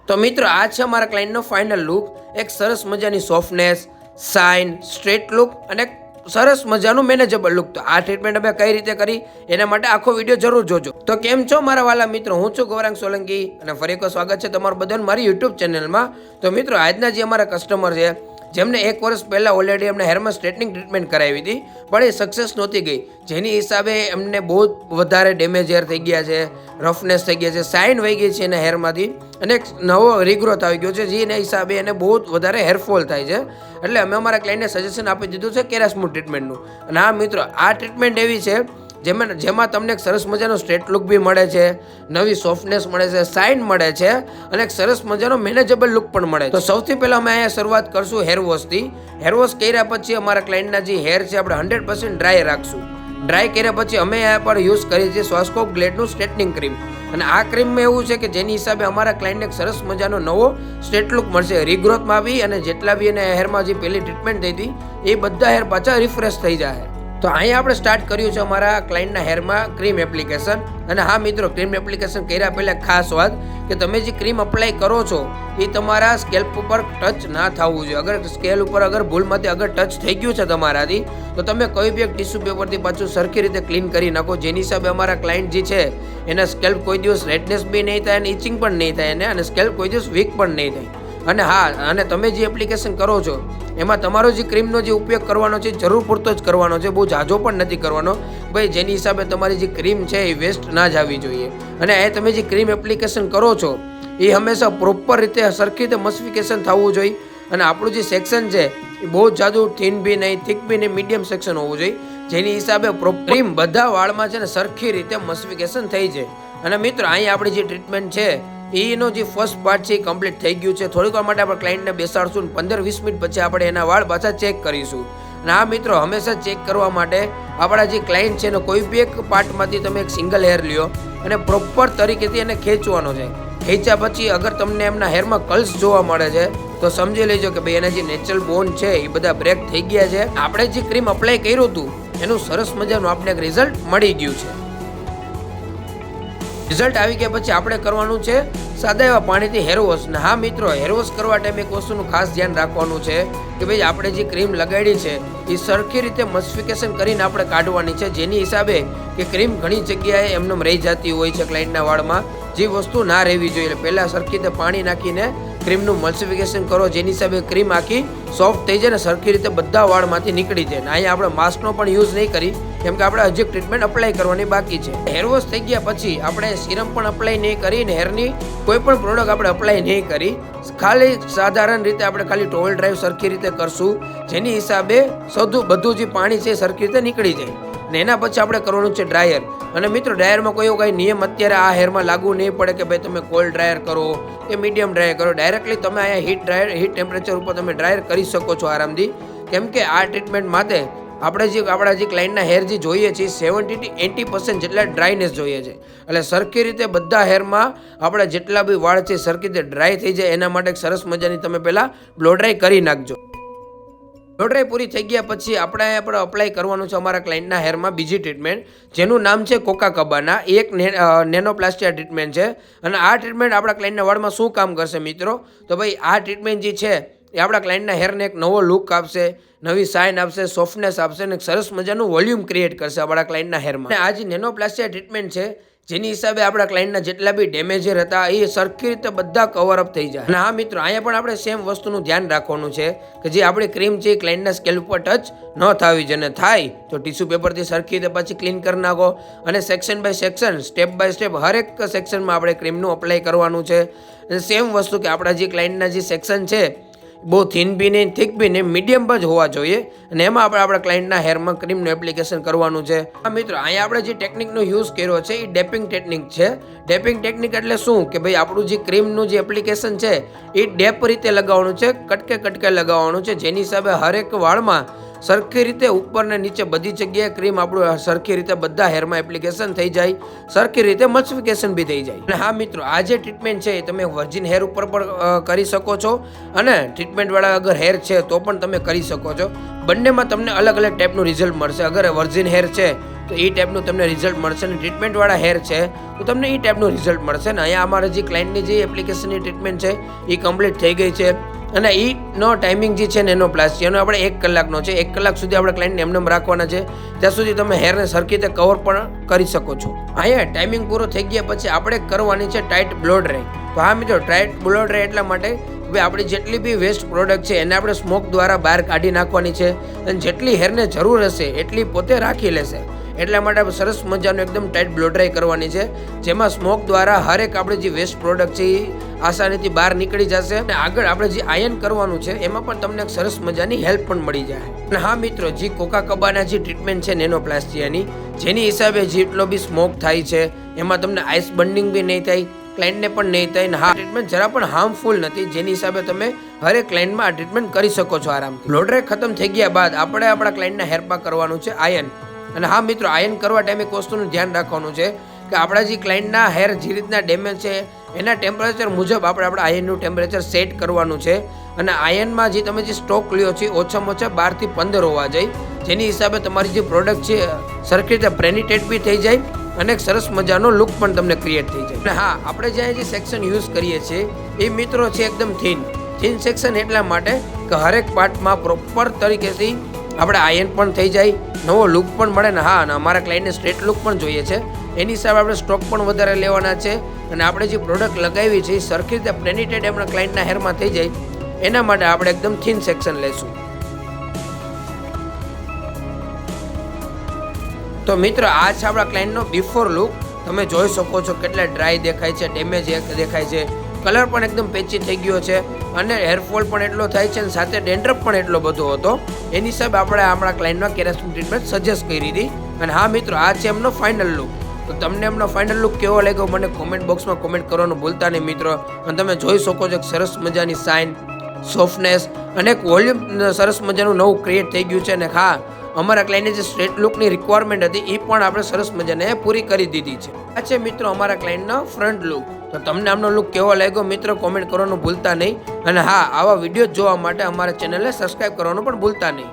તો મિત્રો આ છે અમારા ક્લાયન્ટનો ફાઇનલ લુક, એક સરસ મજાની સોફ્ટનેસ, શાઇન, સ્ટ્રેટ લુક અને સરસ મજાનું મેનેજેબલ લુક. તો આ ટ્રીટમેન્ટ અમે કઈ રીતે કરી એના માટે આખો વિડીયો જરૂર જોજો. તો કેમ છો મારા વાલા મિત્રો, હું છું ગૌરાંગ સોલંકી અને ફરી એક સ્વાગત છે તમારું બધાનું મારી યુટ્યુબ ચેનલમાં. તો મિત્રો આજના જે અમારા કસ્ટમર છે જેમને 1 વર્ષ પહેલાં ઓલરેડી એમને હેરમાં સ્ટ્રેટનિંગ ટ્રીટમેન્ટ કરાવી હતી, પણ એ સક્સેસ નહોતી ગઈ, જેની હિસાબે એમને બહુ વધારે ડેમેજ હેર થઈ ગયા છે, રફનેસ થઈ ગયા છે, શાઇન વહી ગઈ છે એના હેરમાંથી અને એક નવો રીગ્રોથ આવી ગયો છે, જેના હિસાબે એને બહુ વધારે હેરફોલ થાય છે. એટલે અમે અમારા ક્લાયન્ટને સજેશન આપી દીધું છે કેરાસ્મૂથ ટ્રીટમેન્ટનું. અને હા મિત્રો, આ ટ્રીટમેન્ટ એવી છે જેમાં તમને એક સરસ મજાનો સ્ટ્રેટ લુક બી મળે છે, નવી સોફ્ટનેસ મળે છે, શાઇન મળે છે અને એક સરસ મજાનો મેનેજેબલ લુક પણ મળે છે. તો સૌથી પહેલાં અમે અહીંયા શરૂઆત કરશું હેર વોશથી. હેર વોશ કર્યા પછી અમારા ક્લાયન્ટના જે હેર છે આપણે 100% ડ્રાય રાખશું. ડ્રાય કર્યા પછી અમે અહીંયા પર યુઝ કરીએ છીએ સ્વાસ્કોપ ગ્લેડનું સ્ટ્રેટનિંગ ક્રીમ. અને આ ક્રીમમાં એવું છે કે જેની હિસાબે અમારા ક્લાયન્ટને એક સરસ મજાનો નવો સ્ટ્રેટ લુક મળશે, રીગ્રોથમાં આવી અને જેટલા બી એને હેરમાં જે પહેલી ટ્રીટમેન્ટ થઈ હતી એ બધા હેર પાછા રિફ્રેશ થઈ જાય. તો અહીંયા આપણે સ્ટાર્ટ કર્યું છે અમારા ક્લાયન્ટના હેરમાં ક્રીમ એપ્લિકેશન. અને હા મિત્રો, ક્રીમ એપ્લિકેશન કર્યા પહેલાં ખાસ વાત કે તમે જે ક્રીમ અપ્લાય કરો છો એ તમારા સ્કેલ્પ ઉપર ટચ ના થવું જોઈએ. અગર સ્કેલ ઉપર ભૂલમાંથી અગર ટચ થઈ ગયું છે તમારાથી, તો તમે કોઈ બી એક ટિશ્યુ પેપરથી પાછું સરખી રીતે ક્લીન કરી નાખો, જેની હિસાબે અમારા ક્લાયન્ટ જે છે એના સ્કેલ્પ કોઈ દિવસ રેડનેસ બી નહીં થાય અને ઇચિંગ પણ નહીં થાય એને, અને સ્કેલ્પ કોઈ દિવસ વીક પણ નહીં થાય. અને હા, અને તમે જે એપ્લિકેશન કરો છો એમાં તમારો જે ક્રીમનો જે ઉપયોગ કરવાનો છે જરૂર પૂરતો જ કરવાનો છે, બહુ ઝાઝો પણ નથી કરવાનો ભાઈ, જેની હિસાબે તમારી જે ક્રીમ છે એ વેસ્ટ ના જવી જોઈએ. અને એ તમે જે ક્રીમ એપ્લિકેશન કરો છો એ હંમેશા પ્રોપર રીતે સરખી રીતે મસ્ફિકેશન થવું જોઈએ. અને આપણું જે સેક્શન છે એ બહુ જ જાદુ થીન બી નહીં, થીક બી નહીં, મીડિયમ સેક્શન હોવું જોઈએ, જેની હિસાબે ક્રીમ બધા વાળમાં છે ને સરખી રીતે મસ્ફિકેશન થઈ જાય. અને મિત્રો, અહીંયા આપણી જે ટ્રીટમેન્ટ છે એનો જે ફર્સ્ટ પાર્ટ છે એ કમ્પ્લીટ થઈ ગયું છે. થોડીક વાર માટે આપણે ક્લાયન્ટને બેસાડશું, 15-20 મિનિટ પછી આપણે એના વાળ પાછા ચેક કરીશું. અને આ મિત્રો, હંમેશા ચેક કરવા માટે આપણા જે ક્લાયન્ટ છે એનો કોઈ બી એક પાર્ટમાંથી તમે એક સિંગલ હેર લ્યો અને પ્રોપર તરીકેથી એને ખેંચવાનો છે. ખેંચ્યા પછી અગર તમને એમના હેરમાં કલ્સ જોવા મળે છે તો સમજી લેજો કે ભાઈ એના જે નેચરલ બોન છે એ બધા બ્રેક થઈ ગયા છે. આપણે જે ક્રીમ અપ્લાય કર્યું હતું એનું સરસ મજાનું આપણે એક રિઝલ્ટ મળી ગયું છે. રિઝલ્ટ આવી ગયા પછી આપણે કરવાનું છે સાદા એવા પાણીથી હેર વોશ. ને હા મિત્રો, હેર વોશ કરવા ટાઈમે એક વસ્તુનું ખાસ ધ્યાન રાખવાનું છે કે ભાઈ આપણે જે ક્રીમ લગાડી છે એ સરખી રીતે મસ્ફિકેશન કરીને આપણે કાઢવાની છે, જેની હિસાબે કે ક્રીમ ઘણી જગ્યાએ એમને રહી જતી હોય છે ક્લાયન્ટના વાળમાં, જે વસ્તુ ના રહેવી જોઈએ. પહેલાં સરખી રીતે પાણી નાખીને ક્રીમનું મલ્સિફિકેશન કરો, જેની હિસાબે ક્રીમ આખી સોફ્ટ થઈ જાય ને સરખી રીતે બધા વાળમાંથી નીકળી જાય. અહીંયા આપણે માસ્કનો પણ યુઝ નહીં કરી, કેમ કે આપણે હજી ટ્રીટમેન્ટ અપ્લાય કરવાની બાકી છે. હેર વોશ થઈ ગયા પછી આપણે સિરમ પણ અપ્લાય નહીં કરી ને હેરની કોઈ પણ પ્રોડક્ટ આપણે અપ્લાય નહીં કરી, ખાલી સાધારણ રીતે આપણે ખાલી ટોવેલ ડ્રાઈવ સરખી રીતે કરશું, જેની હિસાબે બધું જે પાણી છે સરખી રીતે નીકળી જાય. ને એના પછી આપણે કરવાનું છે ડ્રાયર. અને મિત્રો, ડ્રાયરમાં કોઈ કાંઈ નિયમ અત્યારે આ હેરમાં લાગુ નહીં પડે કે ભાઈ તમે કોલ્ડ ડ્રાયર કરો કે મીડિયમ ડ્રાયર કરો. ડાયરેક્ટલી તમે અહીંયા હીટ ટેમ્પરેચર ઉપર તમે ડ્રાયર કરી શકો છો આરામથી, કેમ કે આ ટ્રીટમેન્ટ માટે આપણા જે ક્લાયન્ટના હેર જે જોઈએ છે 70-80% જેટલા ડ્રાયનેસ જોઈએ છે. એટલે સરખી રીતે બધા હેરમાં આપણા જેટલા બી વાળ છે સરખી રીતે ડ્રાય થઈ જાય એના માટે સરસ મજાની તમે પહેલાં બ્લો ડ્રાય કરી નાખજો. બ્લો ડ્રાય પૂરી થઈ ગયા પછી આપણે અપ્લાય કરવાનું છે અમારા ક્લાયન્ટના હેરમાં બીજી ટ્રીટમેન્ટ, જેનું નામ છે કોકાકબાના. એક નેનોપ્લાસ્ટિયા ટ્રીટમેન્ટ છે. અને આ ટ્રીટમેન્ટ આપણા ક્લાયન્ટના વાળમાં શું કામ કરશે મિત્રો, તો ભાઈ આ ટ્રીટમેન્ટ જે છે એ આપણા ક્લાયન્ટના હેરને એક નવો લુક આપશે, નવી શાઇન આપશે, સોફ્ટનેસ આપશે અને સરસ મજાનું વોલ્યુમ ક્રિએટ કરશે આપણા ક્લાયન્ટના હેરમાં. અને આ જે નેનોપ્લાસ્ટિયા ટ્રીટમેન્ટ છે જેની હિસાબે આપણા ક્લાયન્ટના જેટલા બી ડેમેજર હતા એ સરખી રીતે બધા કવર અપ થઈ જાય. અને હા મિત્રો, અહીંયા પણ આપણે સેમ વસ્તુનું ધ્યાન રાખવાનું છે કે જે આપણી ક્રીમ છે એ ક્લાયન્ટના સ્કેલ ઉપર ટચ ન થવી જોઈએ. થાય તો ટિશ્યુ પેપરથી સરખી રીતે પછી ક્લીન કરી નાખો અને section by section, step by step હરેક સેક્શનમાં આપણે ક્રીમનું અપ્લાય કરવાનું છે. અને સેમ વસ્તુ કે આપણા જે ક્લાયન્ટના જે સેક્શન છે બહુ થીન બી નહીં, થીક બી નહીં, મીડિયમ જ હોવા જોઈએ. અને એમાં આપણે આપણા ક્લાયન્ટના હેરમાં ક્રીમનું એપ્લિકેશન કરવાનું છે. હા મિત્રો, અહીંયા આપણે જે ટેકનિકનો યુઝ કર્યો છે એ ડેપિંગ ટેકનિક છે. ડેપિંગ ટેકનિક એટલે શું કે ભાઈ આપણું જે ક્રીમનું જે એપ્લિકેશન છે એ ડેપ રીતે લગાવવાનું છે, કટકે લગાવવાનું છે, જેની હિસાબે હરેક વાળમાં સરખી રીતે ઉપર ને નીચે બધી જગ્યાએ ક્રીમ આપણું સરખી રીતે બધા હેરમાં એપ્લિકેશન થઈ જાય, સરખી રીતે મલ્સિફિકેશન બી થઈ જાય. અને હા મિત્રો, આ જે ટ્રીટમેન્ટ છે એ તમે વર્જિન હેર ઉપર પણ કરી શકો છો અને ટ્રીટમેન્ટવાળા અગર હેર છે તો પણ તમે કરી શકો છો. બંનેમાં તમને અલગ અલગ ટાઈપનું રિઝલ્ટ મળશે. અગર વર્જિન હેર છે તો એ ટાઈપનું તમને રિઝલ્ટ મળશે અને ટ્રીટમેન્ટવાળા હેર છે તો તમને એ ટાઈપનું રિઝલ્ટ મળશે. ને અહીંયા અમારા જે ક્લાયન્ટની જે એપ્લિકેશનની ટ્રીટમેન્ટ છે એ કમ્પ્લીટ થઈ ગઈ છે અને એનો ટાઈમિંગ જે છે ને એનો પ્લાસ્ટિક એનો આપણે 1 કલાકનો છે. 1 કલાક સુધી આપણે ક્લાયન્ટને એમને રાખવાના છે. ત્યાં સુધી તમે હેરને સરખી રીતે કવર પણ કરી શકો છો. અહીંયા ટાઈમિંગ પૂરો થઈ ગયા પછી આપણે કરવાની છે ટાઈટ બ્લો ડ્રાય. તો હા મિત્રો, ટાઈટ બ્લો ડ્રાય એટલા માટે હવે આપણી જેટલી બી વેસ્ટ પ્રોડક્ટ છે એને આપણે સ્મોક દ્વારા બહાર કાઢી નાખવાની છે અને જેટલી હેરને જરૂર હશે એટલી પોતે રાખી લેશે. એટલા માટે આપણે સરસ મજાનું એકદમ ટાઈટ બ્લો ડ્રાય કરવાની છે, જેમાં સ્મોક દ્વારા હરેક આપણે જે વેસ્ટ પ્રોડક્ટ છે એ આસાનીથી બહાર નીકળી જશે. અને આગળ આપણે જે આયન કરવાનું છે એમાં પણ તમને એક સરસ મજાની હેલ્પ પણ મળી જાય. અને હા મિત્રો, જે કોકાકબાના જે ટ્રીટમેન્ટ છે નેનોપ્લાસ્ટિયાની, જેની હિસાબે જેટલો બી સ્મોક થાય છે એમાં તમને આઈસ બર્નિંગ બી નહીં થાય, ક્લાયન્ટને પણ નહીં થાય. ને હા, ટ્રીટમેન્ટ જરા પણ હાર્મફુલ નથી, જેની હિસાબે તમે હરેક ક્લાયન્ટમાં આ ટ્રીટમેન્ટ કરી શકો છો આરામથી. બ્લો ડ્રાય ખતમ થઈ ગયા બાદ આપણે આપણા ક્લાયન્ટના હેરમાં કરવાનું છે આયન. અને હા મિત્રો, આયન કરવા ટાઈમે એક વસ્તુનું ધ્યાન રાખવાનું છે કે આપણા જે ક્લાયન્ટના હેર જે રીતના ડેમેજ છે એના ટેમ્પરેચર મુજબ આપણે આપણા આયનનું ટેમ્પરેચર સેટ કરવાનું છે. અને આયનમાં જે તમે જે સ્ટોક લ્યો છો ઓછામાં ઓછા 12 થી 15 હોવા જોઈએ, જેની હિસાબે તમારી જે પ્રોડક્ટ છે સરખી રીતે પ્રેનિટેટ બી થઈ જાય અને એક સરસ મજાનો લુક પણ તમને ક્રિએટ થઈ જાય. અને હા, આપણે જ્યાં જે સેક્શન યુઝ કરીએ છીએ એ મિત્રો છે એકદમ થીન સેક્શન, એટલા માટે કે હરેક પાર્ટમાં પ્રોપર તરીકેથી આપણે આયન પણ થઈ જાય, નવો લુક પણ મળે. ને હા, અને અમારા ક્લાયન્ટને સ્ટ્રેટ લુક પણ જોઈએ છે, એની હિસાબે આપણે સ્ટોક પણ વધારે લેવાના છે. અને આપણે જે પ્રોડક્ટ લગાવી છે એ સરખી રીતે પ્રેનિટેડ આપણા ક્લાયન્ટના હેરમાં થઈ જાય, એના માટે આપણે એકદમ થીન સેક્શન લેશું. તો મિત્રો, આ છે આપણા ક્લાયન્ટનો બિફોર લુક. તમે જોઈ શકો છો કેટલા ડ્રાય દેખાય છે, ડેમેજ દેખાય છે, કલર પણ એકદમ પેચી થઈ ગયો છે અને હેરફોલ પણ એટલો થાય છે અને સાથે ડેન્ડ્રફ પણ એટલો બધો હતો. એની હિસાબે આપણે આપણા ક્લાયન્ટમાં કેરાસ્ટિન ટ્રીટમેન્ટ સજેસ્ટ કરી હતી. અને હા મિત્રો, આ છે એમનો ફાઇનલ લુક. તો તમને એમનો ફાઇનલ લુક કેવો લાગ્યો મને કોમેન્ટ બોક્સમાં કોમેન્ટ કરવાનું ભૂલતા નહીં મિત્રો. અને તમે જોઈ શકો છો સરસ મજાની શાઇન, સોફ્ટનેસ અને એક વોલ્યુમ સરસ મજાનું નવું ક્રિએટ થઈ ગયું છે. અને હા, અમારા ક્લાયન્ટને જે સ્ટ્રેટ લુકની રિક્વાયરમેન્ટ હતી એ પણ આપણે સરસ મજાને પૂરી કરી દીધી છે. આ છે મિત્રો અમારા ક્લાયન્ટનો ફ્રન્ટ લુક. તો તમને આમનો લુક કેવો લાગ્યો મિત્રો કોમેન્ટ કરવાનું ભૂલતા નહીં. અને હા, આવા વિડીયો જોવા માટે અમારા ચેનલને સબસ્ક્રાઇબ કરવાનું પણ ભૂલતા નહીં.